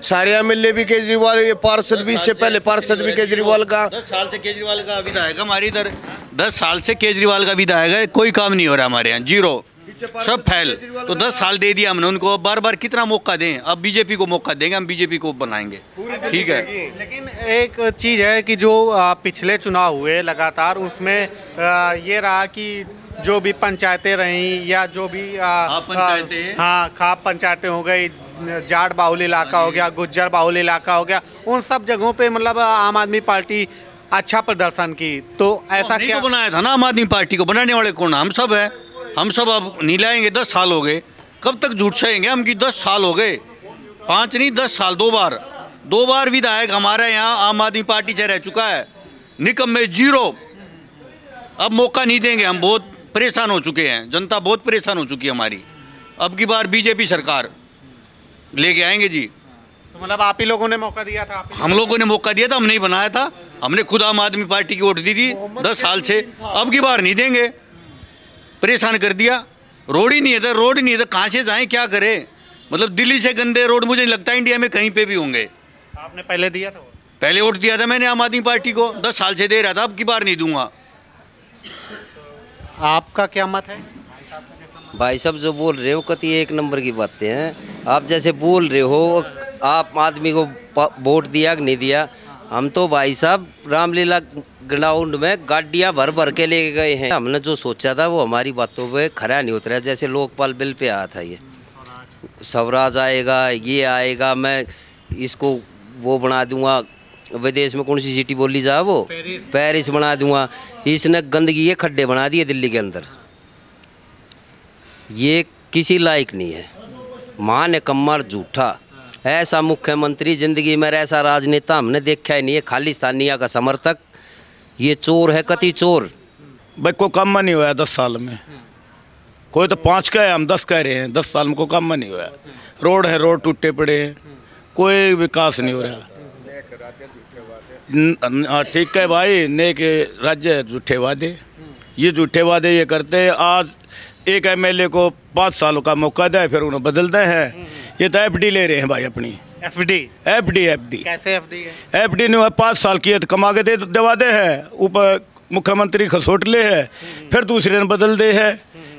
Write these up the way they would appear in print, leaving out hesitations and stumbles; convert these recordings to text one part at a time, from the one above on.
सारे एमएलए भी केजरीवाल, ये पार्षद भी, इससे पहले पार्षद भी केजरीवाल का। 10 साल से केजरीवाल का विधायक हमारे इधर, 10 साल से केजरीवाल का विधायक है, कोई काम नहीं हो रहा हमारे यहाँ, जीरो, सब फैल। तो 10 साल दे दिया हमने उनको, अब बार बार कितना मौका दें? अब बीजेपी को मौका देंगे, हम बीजेपी को बनाएंगे, ठीक है। लेकिन एक चीज़ है कि जो पिछले चुनाव हुए लगातार, उसमें ये रहा कि जो भी पंचायतें रहीं या जो भी खाप पंचायतें हो गई, जाट बाहुल इलाका हो गया, गुज्जर बाहुल इलाका हो गया, उन सब जगहों पे मतलब आम आदमी पार्टी अच्छा प्रदर्शन की। तो ऐसा क्या तो बनाया था ना आम आदमी पार्टी को? बनाने वाले कौन? हम सब है, हम सब अब नहीं लाएंगे। 10 साल हो गए, कब तक झूठ सहेंगे हम कि 10 साल हो गए? 5 नहीं 10 साल, 2 बार विधायक हमारे यहाँ आम आदमी पार्टी से रह चुका है, निकम्मे जीरो। अब मौका नहीं देंगे, हम बहुत परेशान हो चुके हैं, जनता बहुत परेशान हो चुकी है हमारी। अब की बार बीजेपी सरकार लेके आएंगे जी। तो मतलब आप ही लोगों ने मौका दिया था? हम लोगों ने मौका दिया था, हम नहीं बनाया था, हमने खुद आम आदमी पार्टी की वोट दी थी 10 साल से। अब की बार नहीं देंगे, परेशान कर दिया। रोड ही नहीं है, रोड ही नहीं है, कहाँ से जाएं, क्या करें? मतलब दिल्ली से गंदे रोड मुझे नहीं लगता इंडिया में कहीं पे भी होंगे। आपने पहले दिया था? पहले वोट दिया था मैंने आम आदमी पार्टी को, 10 साल से दे रहा था, अब की बार नहीं दूंगा। आपका क्या मत है? भाई साहब जो बोल रहे हो कति एक नंबर की बातें हैं। आप जैसे बोल रहे हो, आप आदमी को वोट दिया कि नहीं दिया, हम तो भाई साहब रामलीला ग्राउंड में गाड़ियां भर भर के लेके गए हैं। हमने जो सोचा था वो हमारी बातों पे खरा नहीं उतरा। जैसे लोकपाल बिल पे आया था, ये स्वराज आएगा, ये आएगा, मैं इसको वो बना दूंगा, विदेश में कौन सी सिटी बोली जा, वो पेरिस बना दूंगा। इसने गंदगी के खड्डे बना दिए दिल्ली के अंदर, ये किसी लायक नहीं है। मान कम्मर झूठा, ऐसा मुख्यमंत्री जिंदगी में, ऐसा राजनेता हमने देखा ही नहीं है। खालिस्तानिया का समर्थक, ये चोर है, कति चोर। भाई कोई काम नहीं हुआ 10 साल में, कोई तो 5 का है, हम 10 कह रहे हैं। 10 साल में कोई काम नहीं हुआ। रोड है, रोड टूटे पड़े हैं, कोई विकास नहीं हो रहा। ठीक है भाई, नेक राज्य झूठे वादे, ये झूठे वादे ये करते हैं। आज एक एमएलए को 5 सालों का मौका दे, फिर उन्हें बदलते हैं। ये तो एफडी ले रहे हैं भाई अपनी। एफडी? एफडी कैसे एफडी है? एफडी ने 5 साल की कमा के दवा दे है, ऊपर मुख्यमंत्री खसोट ले है, फिर दूसरे ने बदल दे है।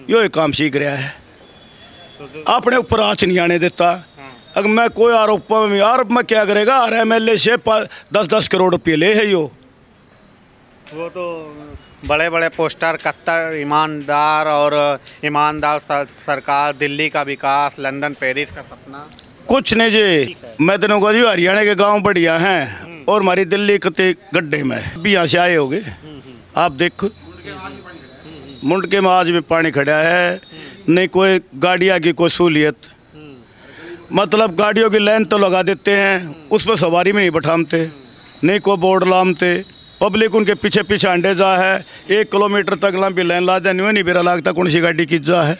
यो काम सीख रहा है, अपने ऊपर आँच नहीं आने देता। अगर मैं कोई आरोप में क्या करेगा? हर एमएलए से 10-10 करोड़ रुपये ले है यो। वो तो बड़े बड़े पोस्टर, कत्तर ईमानदार और ईमानदार सरकार, दिल्ली का विकास, लंदन पेरिस का सपना, कुछ नहीं जी। मैं तेनों को जी हरियाणा के गांव बढ़िया हैं और हमारी दिल्ली कते गड्ढे में भी यहाँ से आए होगे। आप देखो मुंडके में आज भी पानी खड़ा है, नहीं कोई गाड़ियाँ की कोई सहूलियत। मतलब गाड़ियों की लाइन तो लगा देते हैं, उस पर सवारी में नहीं बैठाते, नहीं कोई बोर्ड लामते। पब्लिक उनके पीछे पीछे अंडे जा है, 1 किलोमीटर तक लंबी लाइन ला दे, नहीं बेरा लागता कौन सी गाड़ी की जा है।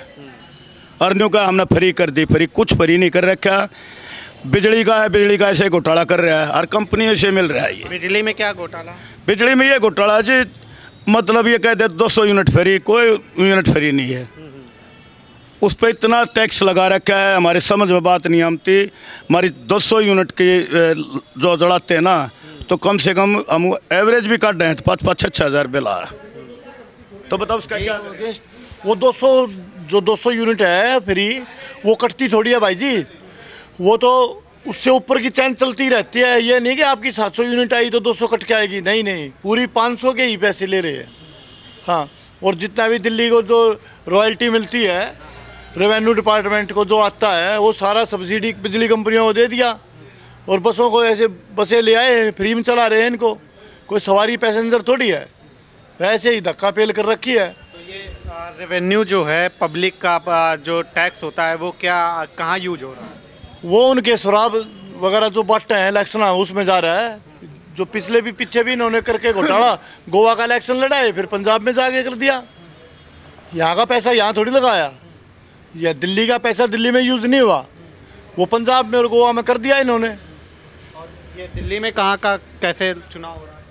और न्यू का हमने फ्री कर दी, फ्री कुछ फ्री नहीं कर रखा। बिजली का है, बिजली का ऐसे घोटाला कर रहा है, हर कंपनी से मिल रहा है। ये बिजली में क्या घोटाला? बिजली में ये घोटाला जी, मतलब ये कहते 200 यूनिट फ्री, कोई यूनिट फ्री नहीं है। उस पर इतना टैक्स लगा रखा है, हमारी समझ में बात नहीं आती। हमारी 200 यूनिट की जो जड़ाते हैं ना, तो कम से कम हम एवरेज भी काट रहे हैं तो 5-6 हज़ार बिल आ रहा। तो बताओ उसका क्या? वो 200 यूनिट है फ्री, वो कटती थोड़ी है भाई जी। वो तो उससे ऊपर की चैन चलती रहती है। ये नहीं कि आपकी 700 यूनिट आई तो 200 कट के आएगी, नहीं नहीं, पूरी 500 के ही पैसे ले रहे हैं। हाँ, और जितना भी दिल्ली को जो रॉयल्टी मिलती है, रेवेन्यू डिपार्टमेंट को जो आता है, वो सारा सब्सिडी बिजली कंपनियों को दे दिया। और बसों को ऐसे बसें ले आए, फ्री में चला रहे हैं इनको, कोई सवारी पैसेंजर थोड़ी है, वैसे ही धक्का पेल कर रखी है। तो ये रेवेन्यू जो है पब्लिक का जो टैक्स होता है, वो क्या कहाँ यूज हो रहा है? वो उनके शराब वगैरह जो बांटते हैं इलेक्शन, उसमें जा रहा है। जो पीछे भी इन्होंने करके घोटाला, गोवा का इलेक्शन लड़ाए, फिर पंजाब में जाके कर दिया। यहाँ का पैसा यहाँ थोड़ी लगाया, या दिल्ली का पैसा दिल्ली में यूज़ नहीं हुआ, वो पंजाब में और गोवा में कर दिया इन्होंने। और ये दिल्ली में कहाँ का कैसे चुनाव हो रहा है?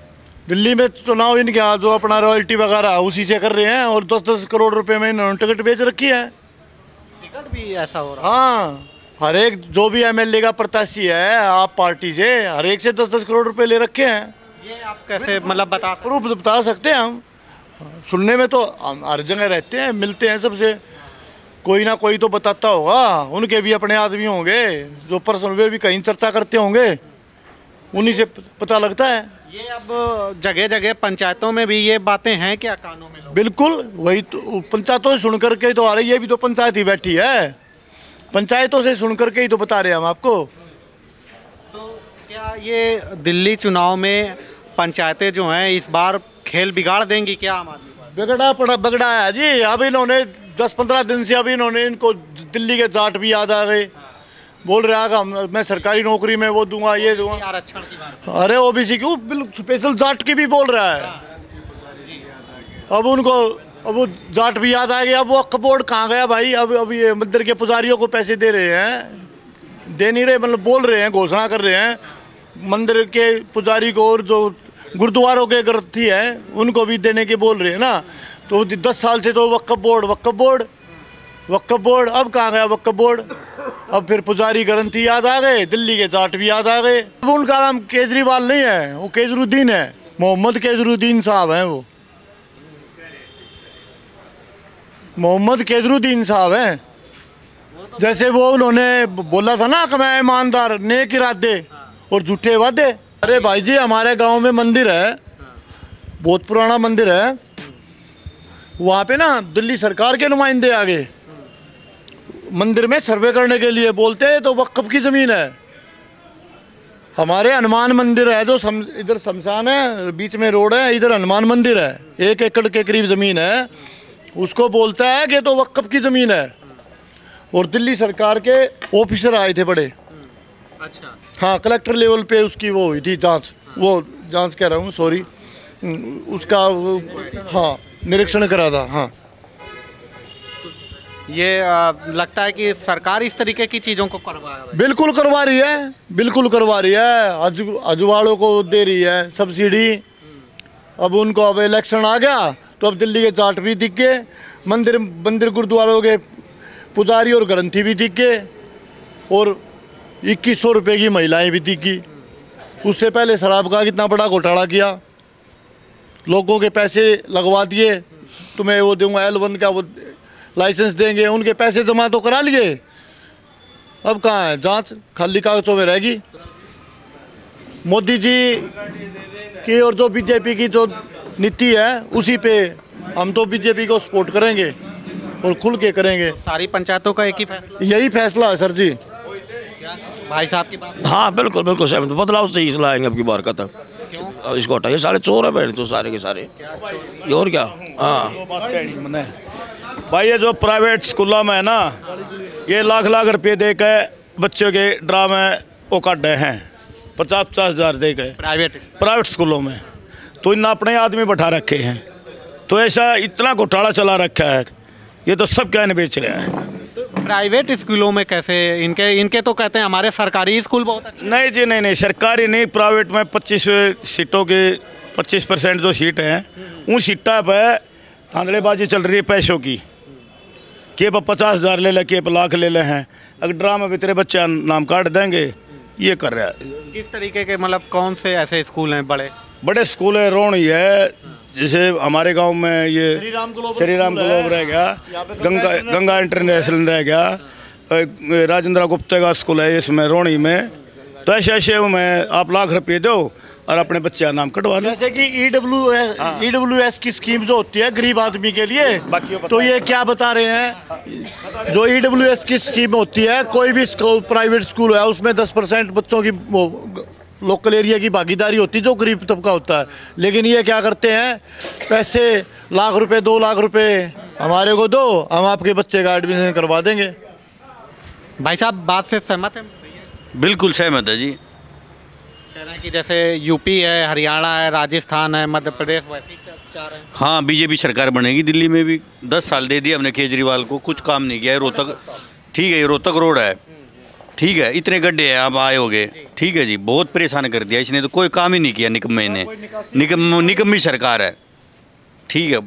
दिल्ली में चुनाव इनके यहाँ जो अपना रॉयल्टी वगैरह उसी से कर रहे हैं, और 10-10 करोड़ रुपए में इन्होंने टिकट बेच रखी है। टिकट भी ऐसा हो रहा है? हाँ, हर एक जो भी एमएलए का प्रत्याशी है आप पार्टी से हर एक से 10-10 करोड़ रुपए ले रखे हैं। ये आप कैसे मतलब प्रूफ बता सकते हैं हम। सुनने में तो हम हर जगह रहते हैं, मिलते हैं सबसे, कोई ना कोई तो बताता होगा। उनके भी अपने आदमी होंगे जो पर्सनल वे भी कहीं चर्चा करते होंगे, उन्हीं से पता लगता है। ये अब जगह जगह पंचायतों में भी ये बातें हैं क्या कानों में? बिल्कुल, वही तो पंचायतों से सुन करके तो आ रही है। ये भी तो पंचायत ही बैठी है, पंचायतों से सुन करके ही तो बता रहे हैं हम आपको। तो क्या ये दिल्ली चुनाव में पंचायतें जो हैं इस बार खेल बिगाड़ देंगी क्या आम आदमी पार्टी? बिगड़ा है जी। अब इन्होंने 10-15 दिन से अभी इन्होंने इनको दिल्ली के जाट भी याद आ गए। बोल रहा है मैं सरकारी नौकरी में वो दूंगा, ये दूंगा, आरक्षण की बात। अरे ओबीसी क्यों, स्पेशल जाट की भी बोल रहा है। अब उनको अब वो जाट भी याद आ गया। अब वो वक्फ बोर्ड कहाँ गया भाई? अब ये मंदिर के पुजारियों को पैसे दे रहे हैं, दे नहीं रहे, मतलब बोल रहे हैं, घोषणा कर रहे हैं। मंदिर के पुजारी को और जो गुरुद्वारों के ग्रंथी हैं उनको भी देने के बोल रहे हैं ना। तो 10 साल से तो वक्फ बोर्ड। अब कहाँ गया वक्फ बोर्ड? अब फिर पुजारी ग्रंथी याद आ गए, दिल्ली के जाट भी याद आ गए। अब उनका नाम केजरीवाल नहीं है, वो केजरुद्दीन है, मोहम्मद केजरुद्दीन साहब हैं। वो मोहम्मद केजरुद्दीन साहब हैं। जैसे वो उन्होंने बोला था ना कि मैं ईमानदार, नेक इरादे और झूठे वादे। अरे भाई जी, हमारे गांव में मंदिर है, बहुत पुराना मंदिर है। वहाँ पे ना दिल्ली सरकार के नुमाइंदे आ गए मंदिर में सर्वे करने के लिए। बोलते हैं तो वक्फ की ज़मीन है। हमारे हनुमान मंदिर है जो इधर शमशान है, बीच में रोड है, इधर हनुमान मंदिर है, 1 एकड़ के करीब ज़मीन है। उसको बोलता है कि तो वक्फ की ज़मीन है। और दिल्ली सरकार के ऑफिसर आए थे बड़े। अच्छा। हाँ, कलेक्टर लेवल पे उसकी वो हुई थी जांच, वो जांच कह रहा हूँ, सॉरी, उसका हाँ निरीक्षण करा था। हाँ, ये लगता है कि सरकार इस तरीके की चीज़ों को करवा रही है। बिल्कुल करवा रही है, बिल्कुल करवा रही है। अजवाड़ों को दे रही है सब्सिडी। अब उनको अब इलेक्शन आ गया तो अब दिल्ली के जाट भी दिख गए, मंदिर गुरुद्वारों के पुजारी और ग्रंथी भी दिख गए, और 2100 रुपये की महिलाएं भी दिख गई। उससे पहले शराब का कितना बड़ा घोटाला किया, लोगों के पैसे लगवा दिए। तुम्हें वो दूंगा L1 का वो लाइसेंस देंगे, उनके पैसे जमा तो करा लिए। अब कहाँ है जांच? खाली कागजों में रहेगी। मोदी जी की और जो बीजेपी की जो नीति है उसी पे हम तो बीजेपी को सपोर्ट करेंगे और खुल के करेंगे। सारी पंचायतों का एक ही फैसला, यही फैसला है सर जी। भाई साहब की बात। हाँ बिल्कुल सहमत, बदलाव से ही लाएंगे अब की बार का तक। अब इसको हटाइए, सारे चोर है बहन तो सारे के सारे, और क्या। हाँ भाई, ये जो प्राइवेट स्कूलों में है ना, ये लाख रुपए दे के बच्चों के ड्रामे वो काट रहे हैं, 50-50 हज़ार दे के प्राइवेट स्कूलों में। तो इन अपने आदमी बैठा रखे हैं, तो ऐसा इतना घोटाला चला रखा है, ये तो सब कहने बेच रहे हैं। प्राइवेट स्कूलों में कैसे? इनके तो कहते हैं हमारे सरकारी स्कूल बहुत अच्छे। नहीं जी, नहीं, सरकारी नहीं, प्राइवेट में 25 सीटों के 25% जो सीट हैं उन सीटा पर धांधलेबाजी चल रही है पैसों की। के 50 हज़ार ले ले, के लाख ले ले हैं। अगर ड्रामा में तेरे बच्चे नाम काट देंगे, ये कर रहा है। किस तरीके के, मतलब कौन से ऐसे स्कूल हैं? बड़े स्कूल है, रोणी है, जैसे हमारे गांव में ये श्री राम ग्लोब रह गया, गंगा इंटरनेशनल रह गया, राजेंद्र गुप्ता का स्कूल है इसमें रोणी में। तो ऐसे में आप लाख रुपये दो और अपने बच्चे का नाम कटवा लो। जैसे कि EWS की स्कीम जो होती है गरीब आदमी के लिए, तो ये क्या बता रहे हैं, जो EWS की स्कीम होती है, कोई भी प्राइवेट स्कूल है उसमें 10% बच्चों की लोकल एरिया की भागीदारी होती है जो गरीब तबका होता है। लेकिन ये क्या करते हैं, पैसे लाख रुपए 2 लाख रुपए हमारे को दो, हम आपके बच्चे का एडमिशन करवा देंगे। भाई साहब बात से सहमत हैं? बिल्कुल सहमत है जी। कह रहे हैं कि जैसे यूपी है, हरियाणा है, राजस्थान है, मध्य प्रदेश, वैसे ही चाह रहे हैं। हाँ, बीजेपी सरकार बनेगी दिल्ली में भी। 10 साल दे दिए हमने केजरीवाल को, कुछ काम नहीं किया है। रोहतक ठीक है, रोहतक रोड है, ठीक है, इतने गड्ढे हैं, आप आए होगे, ठीक है जी, बहुत परेशान कर दिया इसने, तो कोई काम ही नहीं किया। निकम्मे ने, निकम्मी सरकार है, ठीक है।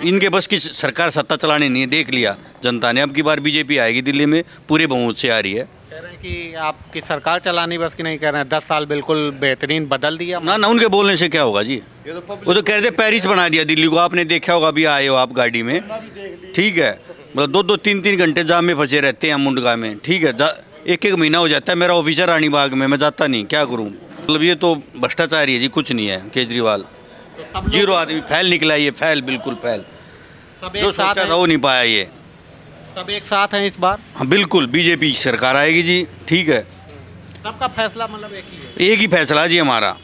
इनके बस की सरकार सत्ता चलाने नहीं है, देख लिया जनता ने। अब की बार बीजेपी आएगी दिल्ली में, पूरे बहुमत से आ रही है। कह रहे हैं कि आपकी सरकार चलानी बस की नहीं, कह रहे हैं 10 साल बिल्कुल बेहतरीन बदल दिया। ना उनके बोलने से क्या होगा जी, वो तो कह रहे थे पेरिस बना दिया दिल्ली को। आपने देखा होगा, अभी आए हो आप गाड़ी में, ठीक है, मतलब 2-2 3-3 घंटे जाम में फंसे रहते हैं मुंडका में, ठीक है। 1-1 महीना हो जाता है। मेरा ऑफिसर रानी बाग में, मैं जाता नहीं, क्या करूँ। मतलब ये तो भ्रष्टाचारी है जी, कुछ नहीं है। केजरीवाल जीरो आदमी, फैल निकला ये, फैल, बिल्कुल फैल। जो सोचा था वो नहीं पाया ये। सब एक साथ हैं इस बार? हाँ बिल्कुल, बीजेपी सरकार आएगी जी, ठीक है। सबका फैसला मतलब एक ही है? एक ही फैसला जी हमारा,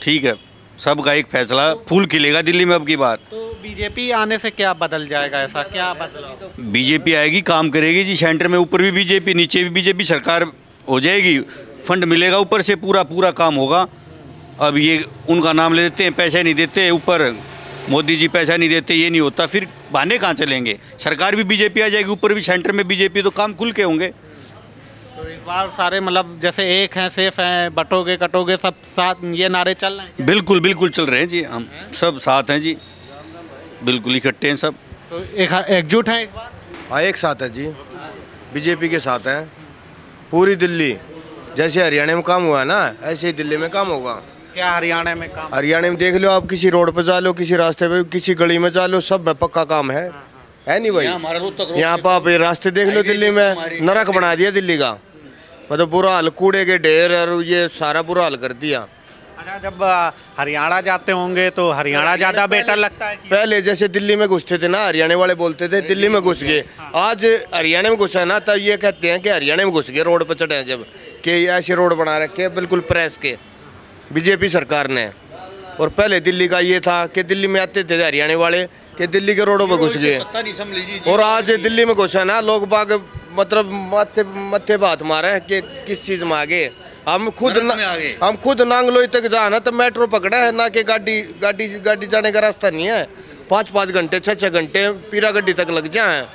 ठीक है, सबका एक फैसला। फूल खिलेगा दिल्ली में अब की बार। तो बीजेपी आने से क्या बदल जाएगा, ऐसा क्या बदलाव? बीजेपी आएगी, काम करेगी जी। सेंटर में ऊपर भी बीजेपी, नीचे भी बीजेपी, सरकार हो जाएगी, फंड मिलेगा ऊपर से, पूरा काम होगा। अब ये उनका नाम ले देते हैं, पैसे नहीं देते, ऊपर मोदी जी पैसा नहीं देते, ये नहीं होता, फिर बहाने कहाँ चलेंगे। सरकार भी बीजेपी आ जाएगी, ऊपर भी सेंटर में बीजेपी, तो काम खुल के होंगे। तो इस बार सारे मतलब जैसे एक हैं, सेफ हैं, बटोगे कटोगे, सब साथ ये नारे चल रहे हैं? बिल्कुल चल रहे हैं जी, हम सब साथ हैं जी, बिल्कुल इकट्ठे हैं सब। तो एकजुट है इस बार? हाँ एक साथ है जी, बीजेपी के साथ है पूरी दिल्ली। जैसे हरियाणा में काम हुआ ना, ऐसे ही दिल्ली में काम होगा। क्या हरियाणा में काम? हरियाणा में देख लो आप, किसी रोड पे जा लो, किसी रास्ते पे, किसी गली में जा लो, सब में पक्का काम है नहीं भाई। यहाँ पर आप रास्ते देख लो, दिल्ली में नरक बना दिया दिल्ली का, मतलब बुरा हाल, कूड़े के ढेर और ये सारा बुरा हाल कर दिया। अच्छा, जब हरियाणा जाते होंगे तो हरियाणा ज़्यादा बेटर लगता है कि? पहले जैसे दिल्ली में घुसते थे ना, हरियाणा वाले बोलते थे दिल्ली में घुस गए। आज हरियाणा में घुसा ना, तब ये कहते हैं कि हरियाणा में घुस गए, रोड पर चढ़े जब, कि ऐसे रोड बना रखे बिल्कुल प्रेस के बीजेपी सरकार ने। और पहले दिल्ली का ये था कि दिल्ली में आते थे हरियाणा वाले कि दिल्ली के रोडों पर घुस गए, और आज दिल्ली में घुसा ना, लोग बाग मतलब मत्थे बात मारे कि किस चीज़ में आगे। हम खुद नांगलोई तक जा ना तो मेट्रो पकड़ा है ना, कि गाड़ी जाने का रास्ता नहीं है। 5-5 घंटे 6-6 घंटे पीरा गड्डी तक लग जाए।